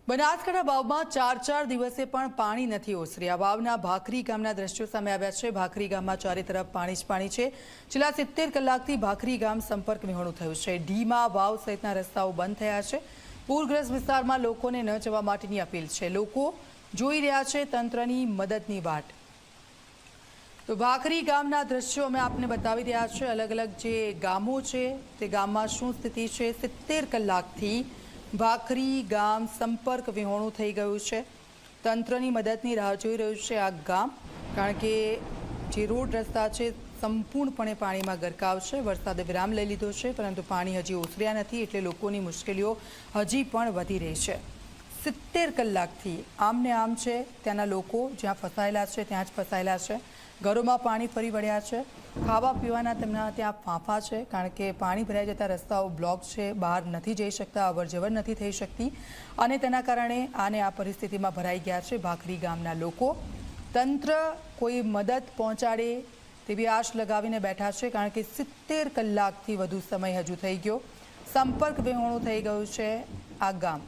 બનાસકાંઠા વાવમાં ચાર દિવસે પણ પાણી નથી ઓસર્યા। વાવના ભાખરી ગામના દ્રશ્યો સામે આવ્યા છે। ભાખરી ગામમાં ચારે તરફ પાણી જ પાણી છે। છેલ્લા 70 કલાકથી ભાખરી ગામ સંપર્ક વિહોણું થયું છે। ઢીમા વાવ સહિતના રસ્તાઓ બંધ થયા છે। પૂરગ્રસ્ત વિસ્તારમાં લોકોને ન જવા માટેની અપીલ છે। લોકો જોઈ રહ્યા છે તંત્રની મદદની વાટ। તો ભાખરી ગામના દ્રશ્યો અમે આપને બતાવી રહ્યા છે। અલગ અલગ જે ગામો છે તે ગામમાં શું સ્થિતિ છે। 70 કલાકથી ભાખરી ગામ સંપર્ક વિહોણું થઈ ગયું છે। તંત્રની મદદની રાહ જોઈ રહ્યું છે આ ગામ, કારણ કે જે રોડ રસ્તા છે સંપૂર્ણપણે પાણીમાં ગરકાવ છે। વરસાદે વિરામ લઈ લીધો છે, પરંતુ પાણી હજી ઓસર્યા નથી, એટલે લોકોની મુશ્કેલીઓ હજી પણ વધી રહી છે। 70 કલાકથી આમને આમ છે। ત્યાંના લોકો જ્યાં ફસાયેલા છે ત્યાં જ ફસાયેલા છે। ઘરોમાં પાણી ફરી વળ્યા છે। ખાવા પીવાના તેમના ત્યાં ફાંફા છે, કારણ કે પાણી ભરાઈ જતા રસ્તાઓ બ્લોક છે, બહાર નથી જઈ શકતા, અવરજવર નથી થઈ શકતી, અને તેના કારણે આ પરિસ્થિતિમાં ભરાઈ ગયા છે ભાખરી ગામના લોકો। તંત્ર કોઈ મદદ પહોંચાડે તેવી આશ લગાવીને બેઠા છે, કારણ કે 70 કલાકથી વધુ સમય હજુ થઈ ગયો। સંપર્ક વિહોણું થઈ ગયું છે આ ગામ।